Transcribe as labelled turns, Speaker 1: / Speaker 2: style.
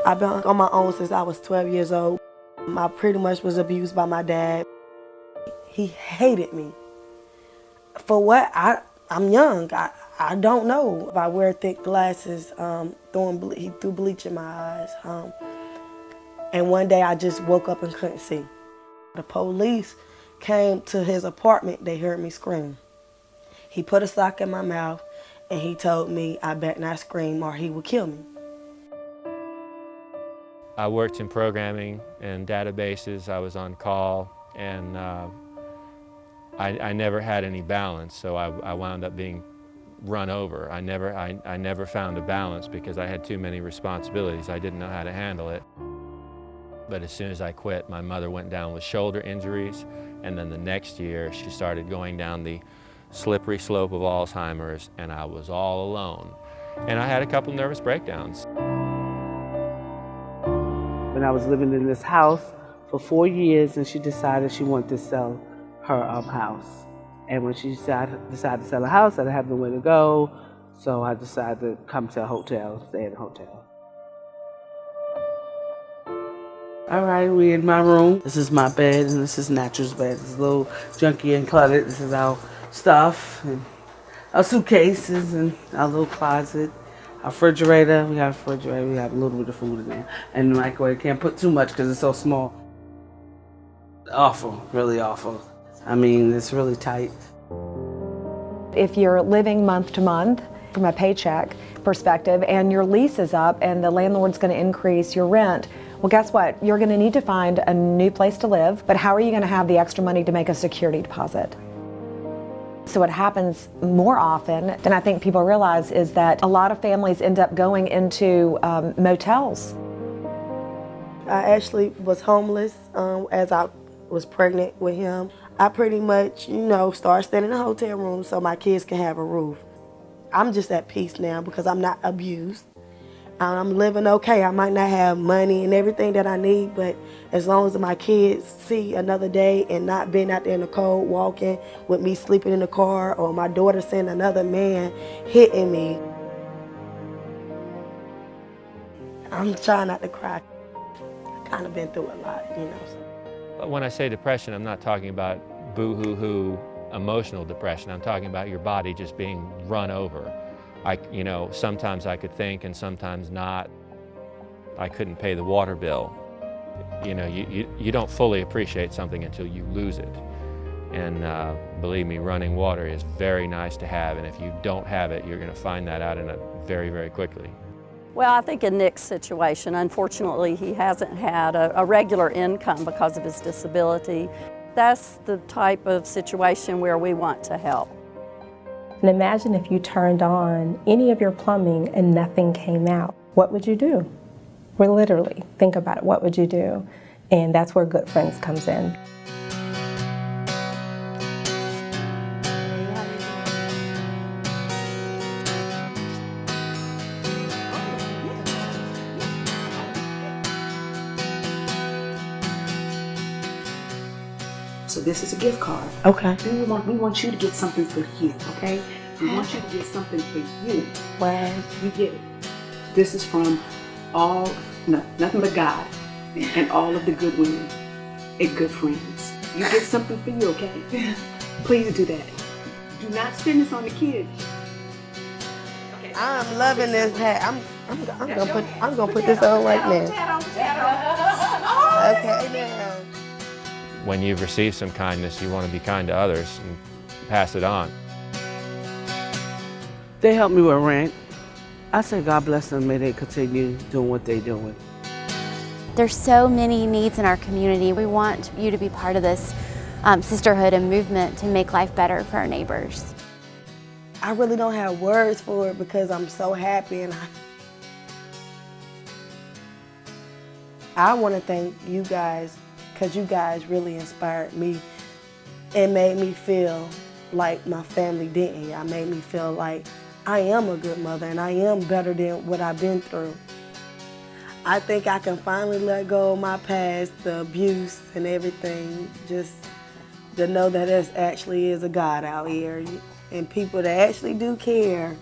Speaker 1: I've been on my own since I was 12 years old. I pretty much was abused by my dad. He hated me. For what? I'm young. I don't know. If I wear thick glasses, he threw bleach in my eyes. And one day I just woke up and couldn't see. The police came to his apartment. They heard me scream. He put a sock in my mouth and he told me I better not scream or he would kill me.
Speaker 2: I worked in programming and databases. I was on call, and I never had any balance, so I wound up being run over. I never found a balance because I had too many responsibilities. I didn't know how to handle it. But as soon as I quit, my mother went down with shoulder injuries, and then the next year she started going down the slippery slope of Alzheimer's, and I was all alone. And I had a couple nervous breakdowns.
Speaker 3: When I was living in this house for 4 years, and she decided she wanted to sell her house. And when she decided to sell the house, I didn't have nowhere to go, so I decided to come to a hotel, stay in a hotel. All right, we in my room. This is my bed, and this is Natural's bed. It's a little junky and cluttered. This is our stuff, and our suitcases, and our little closet. Our refrigerator, we have a refrigerator, we have a little bit of food in there. And the microwave, can't put too much because it's so small. Awful, really awful. I mean, it's really tight.
Speaker 4: If you're living month to month from a paycheck perspective and your lease is up and the landlord's going to increase your rent, well, guess what? You're going to need to find a new place to live, but how are you going to have the extra money to make a security deposit? So what happens more often than I think people realize is that a lot of families end up going into motels.
Speaker 1: I actually was homeless as I was pregnant with him. I pretty much, started staying in a hotel room so my kids can have a roof. I'm just at peace now because I'm not abused. I'm living okay. I might not have money and everything that I need, but as long as my kids see another day and not being out there in the cold, walking with me sleeping in the car, or my daughter seeing another man hitting me, I'm trying not to cry. I've kind of been through a lot, So.
Speaker 2: When I say depression, I'm not talking about boo-hoo-hoo emotional depression. I'm talking about your body just being run over. Sometimes I could think and sometimes not. I couldn't pay the water bill. You don't fully appreciate something until you lose it. And believe me, running water is very nice to have, and if you don't have it, you're going to find that out very, very quickly.
Speaker 5: Well, I think in Nick's situation, unfortunately, he hasn't had a regular income because of his disability. That's the type of situation where we want to help.
Speaker 6: And imagine if you turned on any of your plumbing and nothing came out. What would you do? Well, literally, think about it. What would you do? And that's where Good Friends comes in.
Speaker 7: So this is a gift card.
Speaker 3: Okay.
Speaker 7: Then we want you to get something for you, okay? We want you to get something for you.
Speaker 3: Wow.
Speaker 7: You get it. This is from nothing but God and all of the good women and good friends. You get something for you, okay? Please do that. Do not spend this on the kids.
Speaker 1: Okay. I'm loving this hat. I'm gonna put this on right now. Okay, now.
Speaker 2: When you've received some kindness, you want to be kind to others and pass it on.
Speaker 3: They helped me with rent. I say God bless them, may they continue doing what they're doing.
Speaker 8: There's so many needs in our community. We want you to be part of this sisterhood and movement to make life better for our neighbors.
Speaker 1: I really don't have words for it because I'm so happy, and I want to thank you guys because you guys really inspired me and made me feel like my family didn't. I made me feel like I am a good mother and I am better than what I've been through. I think I can finally let go of my past, the abuse and everything, just to know that there actually is a God out here and people that actually do care.